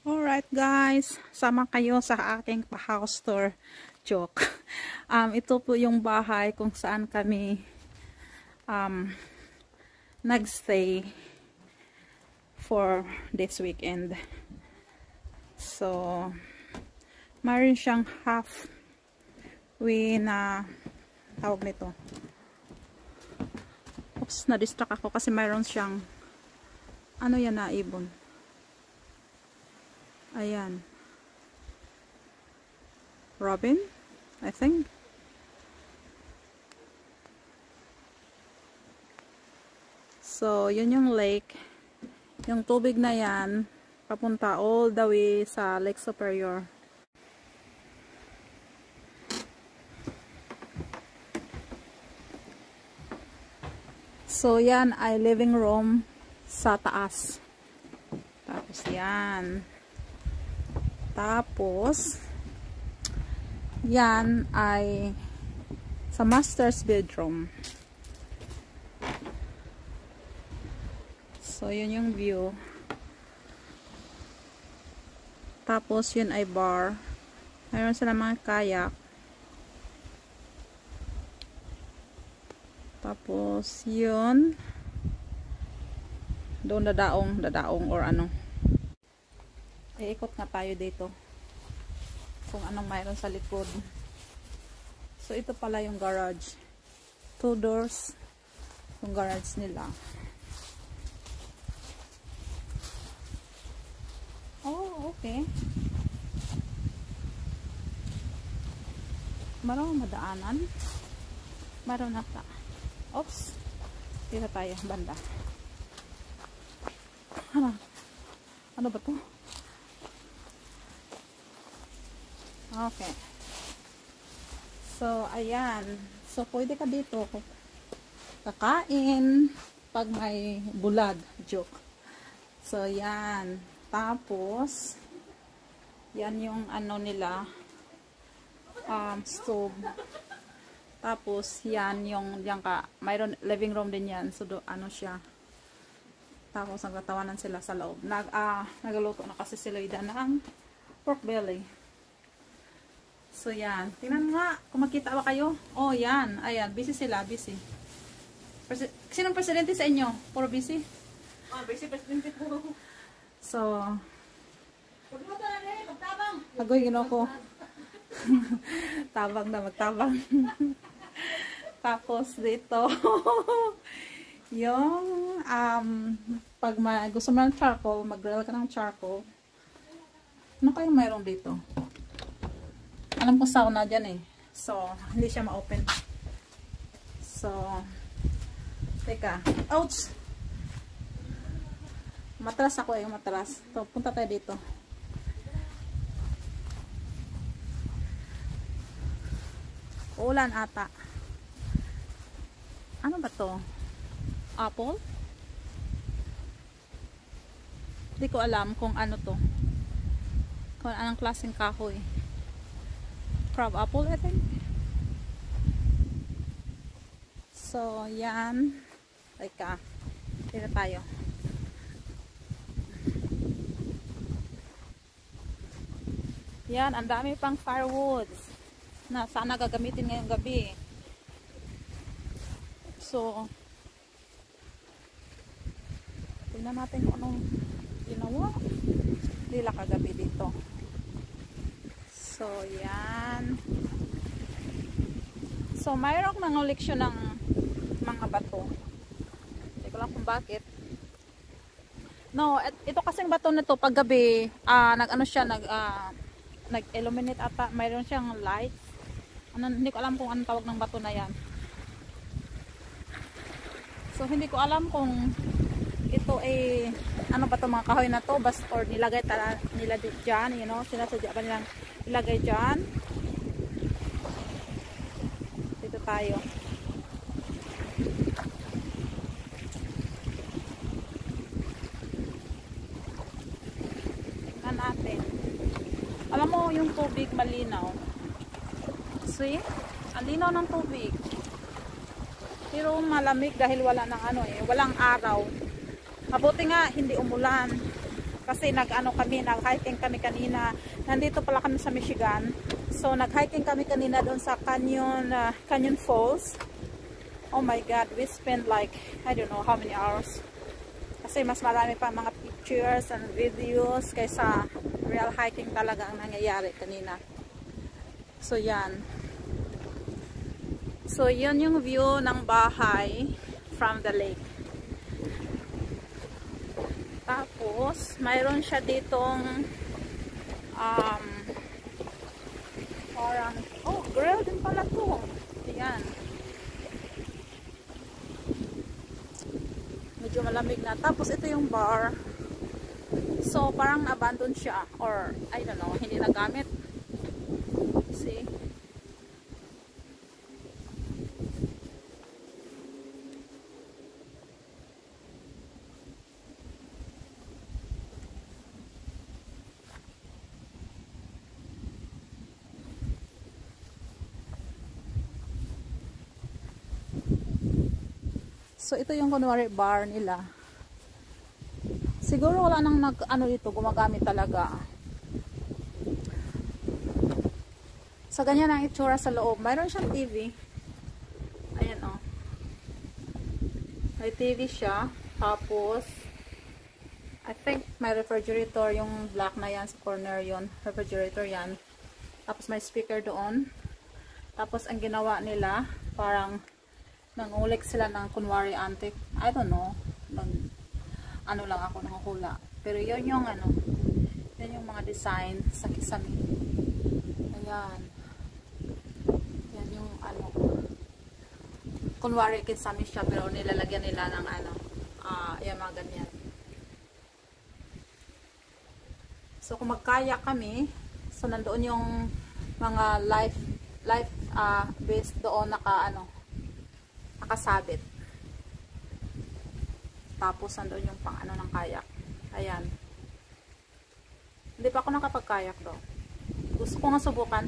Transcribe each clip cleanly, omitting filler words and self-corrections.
Alright guys, sama kayo sa aking pa-house tour. Joke. Ito po yung bahay kung saan kami nagstay for this weekend. So, mayroon siyang halfway na tawag nito. Oops, na-distract ako kasi mayroon siyang ano yan na ibon. Ayan. Robin, I think. So, yun yung lake. Yung tubig na yan, papunta all the way sa Lake Superior. So, yan ay living room sa taas. Tapos, yan. Tapos, yan ay sa master's bedroom. So, yun yung view. Tapos, yun ay bar. Mayroon sila mga kayak. Tapos, yun. Doon dadaong or ano. Iikot nga tayo dito. Kung anong mayroon sa likod. So, ito pala yung garage. 2 doors. Yung garage nila. Oh, okay. Marang madaanan. Maroon nata. Oops. Tira tayo, banda. Ano ba to? Okay. So, ayan. So, pwede ka dito kakain pag may bulad. Joke. So, yan. Tapos, yan yung ano nila, stove. Tapos, yan yung, yan ka, mayroon living room din yan. So, ano siya. Tapos, nagtatawanan sila sa loob. Nagaluto na kasi sila ng pork belly. So, yan. Tingnan nga, kung makita ba kayo. Oh, yan. Ayan, busy sila, busy. Sinong presidente sa inyo? Puro busy? Busy presidente po. So, agoy, ginoko. Tabang na, magtabang. Tapos, dito, yung, pag gusto mo ng charcoal, mag-grill ka ng charcoal. Ano kayong mayroon dito? Alam ko sauna dyan eh. So, hindi siya ma-open. So, teka. Ouch! Matras ako eh, matras. So, punta tayo dito. Ulan ata. Ano ba to? Apple? Hindi ko alam kung ano to. Kung anong klaseng kahoy. Crab apple, I think. So, yan. Teka. Tira tayo. Yan, ang dami pang firewoods na sana gagamitin ngayong gabi. So, tingnan natin kung anong ginawa nila kagabi dito. So, yan. So, mayroong nanguliksyon ng mga bato. Hindi ko lang kung bakit. No, ito kasing bato na to paggabi, nag-ano siya, nag-illuminate ata. Mayroon siyang light. Hindi ko alam kung anong tawag ng bato na yan. So, hindi ko alam kung ito ay ano ba itong mga kahoy na to, basta or nilagay nila dyan, you know, sinasadya ba nilang ilagay dyan. Dito tayo. Tingnan natin. Alam mo, yung tubig malinaw. See? Ang linaw ng tubig. Pero malamig dahil wala ng ano eh, walang araw. Mabuti nga hindi umulan. Kasi nag-hiking kami kanina. Nandito pala kami sa Michigan. So nag-hiking kami kanina doon sa Canyon Falls. Oh my God, we spent like, I don't know how many hours. Kasi mas marami pa mga pictures and videos kaysa real hiking talaga ang nangyayari kanina. So yan. So yun yung view ng bahay from the lake. Tapos, mayroon siya ditong parang, oh, grill din pala to. Ayan. Medyo malamig na. Tapos, ito yung bar. So, parang abandoned siya. Or, I don't know, hindi nagamit. See? So, ito yung kunwari bar nila. Siguro wala nang dito, gumagamit talaga. So, ganyan ang itsura sa loob. Mayroon siyang TV. Ayan, oh. May TV siya. Tapos, I think may refrigerator. Yung black na yan sa corner yun. Refrigerator yan. Tapos, may speaker doon. Tapos, ang ginawa nila, parang nangulik sila ng kunwari antique. I don't know. Ano lang ako nanguhula. Pero yun yung yun yung mga design sa kisame. Ayan. Yan yung kunwari kisame siya pero nilalagyan nila ng yan mga ganyan. So kung magkaya kami, so nandoon yung mga life vest doon nakasabit. Tapos nandoon yung pang ng kayak. Ayan. Hindi pa ako nakapag-kayak do. Gusto ko nga subukan.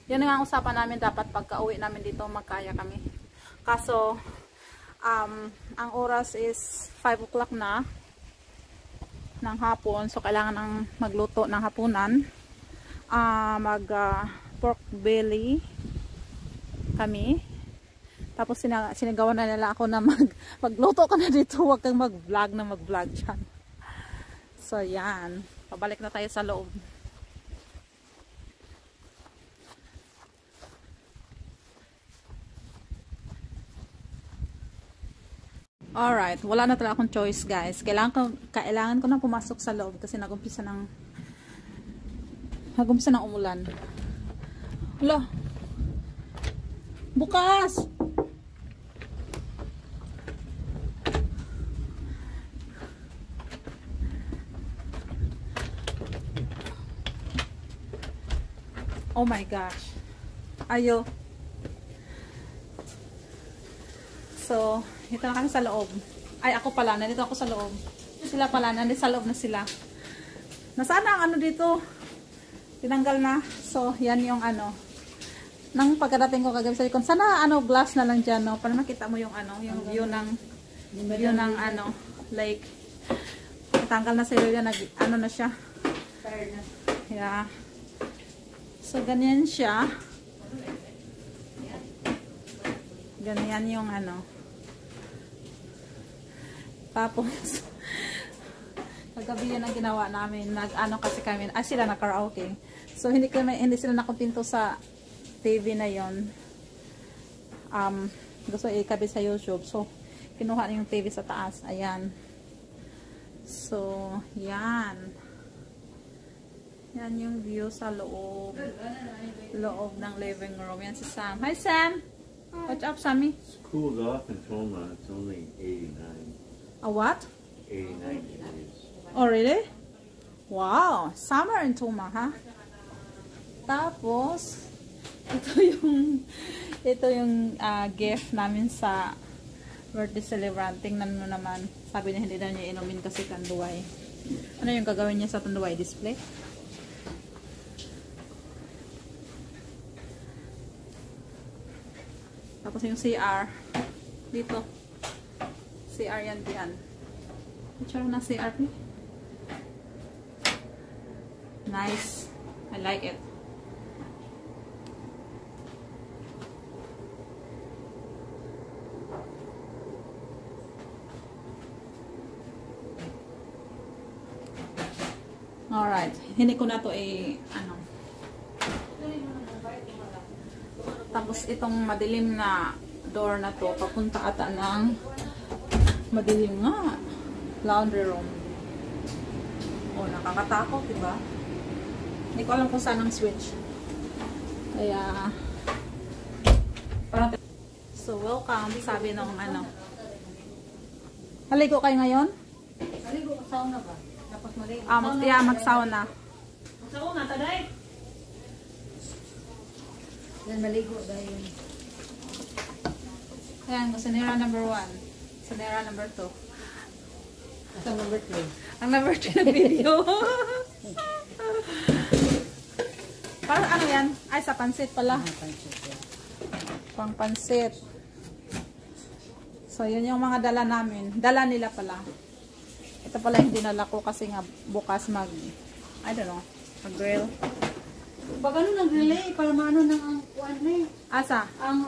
Yun nga ang usapan namin, dapat pagka uwi namin dito magkayak kami. Kaso ang oras is 5 o'clock na ng hapon. So kailangan ng magluto ng hapunan. Pork belly kami. Tapos sinigawan na nila ako na magluto ka na dito, huwag kang mag-vlog dyan. So yan, pabalik na tayo sa loob. Alright, wala na talaga akong choice guys. Kailangan ko na pumasok sa loob kasi nagumpisa ng umulan. Hala, bukas! Oh my gosh. Ayo. So, ito na kami sa loob. Ay, ako pala. Nandito ako sa loob. Sila pala. Nandito sa loob na sila. Nasaan ang dito? Tinanggal na. So, yan yung nang pagkarating ko kagabi sa likod. Sana glass na lang dyan, no? Para makita mo yung yung view ng lake. Natanggal na sila yan. Na siya. Yeah. So, ganyan siya. Ganyan yung Tapos, kagabi yun ang ginawa namin. Kasi kami, sila na karaoke. So, hindi sila nakumpinto sa TV na yon. Gusto ikabit sa YouTube. So, kinuha na yung TV sa taas. Ayan. So, yan. Yan yung view sa loob ng living room. Yan si Sam. Hi Sam! What's up, Sammy? It's cooled off in Toma. It's only 89. A what? 89 degrees. Oh, really? Wow! Summer in Toma, ha? Tapos, ito yung gift namin sa birthday celebrant. Tingnan mo naman. Sabi niya hindi na niya inumin kasi tanduay. Ano yung gagawin niya sa tanduay? Display? Tapos yung CR dito. CR yan diyan. Itsura na CR. Nice. I like it. Alright. Hindi ko na to ano. Tapos itong madilim na door na to, papunta ata ng madilim nga. Laundry room. Oh, nakakatakot, diba? Hindi ko alam kung saan ang switch. Kaya, parang, so welcome, sabi nung ano. Haligo kayo ngayon? Maligo ka sauna ba? Tapos maligo. Mag-sauna. Sauna, taday. Yan, maligo dahil. Ayan, sanera number 1. Sanera number 2. Ang number 3. Ang number 2 na video. Parang ano yan? Ay, sa pansit pala. Pang pansit. So, yun yung mga dala namin. Dala nila pala. Ito pala hindi dinala ko kasi nga bukas I don't know, mag-grill. Pag ano nang relay, para maano ng ano eh. Asa? Ang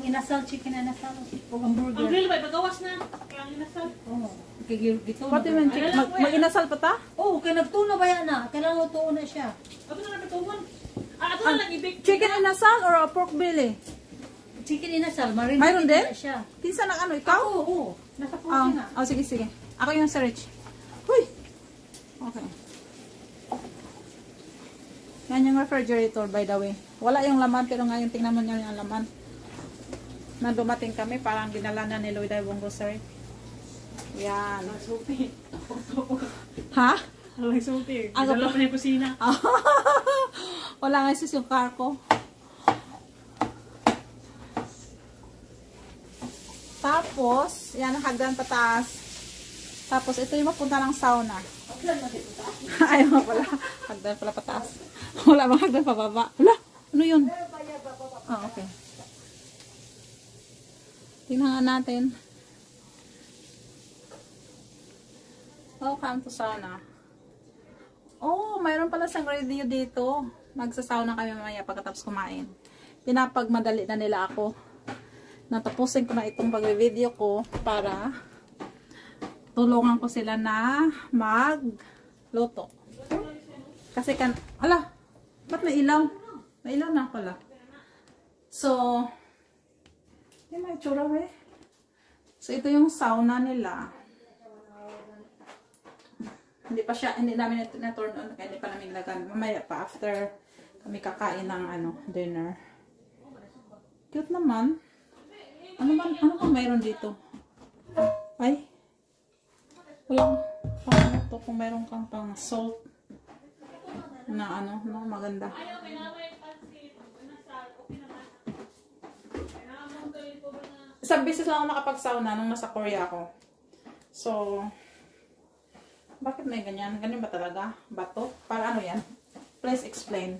inasal, chicken inasal. O hamburger. Ang grill ba? Pagawas na. Kaya ang inasal. Oo. Kaya dito. Pati man, mag-inasal pa ta? Oo, kaya nagtuno ba yan na? Kailangan tuon na siya. Ito na natutunan. Ito na lang ibig. Chicken inasal or a pork belly? Chicken inasal, marinate Mayroon din? na siya. Pinsan ng ano, ikaw? Oo. Nasa puso na. Oh, sige, sige. Ako yung sa Rich. Huy! Okay. Yan yung refrigerator, by the way. Wala yung laman, pero ngayon tingnan mo nyo yung laman. Nang dumating kami, parang dinala na ni Lloyd ay Bongo, sir. Yan. Sulti. Ha? Alang sulti. Ano Dala pa? pa niya kusina. Wala nga sis yung car ko. Tapos, yan, hagdan pataas. Tapos, ito yung mapunta ng sauna. Ayaw nga pala. Hagdan pala pataas. Wala bang hagdan pababa? Wala. Ano yun? Okay. Tingnan nga natin. Welcome to sauna. Oh, mayroon pala siyang radio dito. Magsasauna kami mamaya pagkatapos kumain. Pinapagmadali na nila ako. Natapusin ko na itong pag-video ko para tulungan ko sila na magluto. Kasi ala, ba't may ilaw? May ilaw na pala. So, yun may tsura eh. So, ito yung sauna nila. Hindi namin na-turn on, kaya hindi pa namin lagan. Mamaya pa, after kami kakain ng dinner. Cute naman. Ano ba mayroon dito? Ay. Walang paano to kung mayroon kang pang salt na maganda. Isang beses lang ako nakapag-sauna nung nasa Korea ako. So, bakit may ganyan? Ganyan ba talaga? Bato? Para ano yan? Please explain.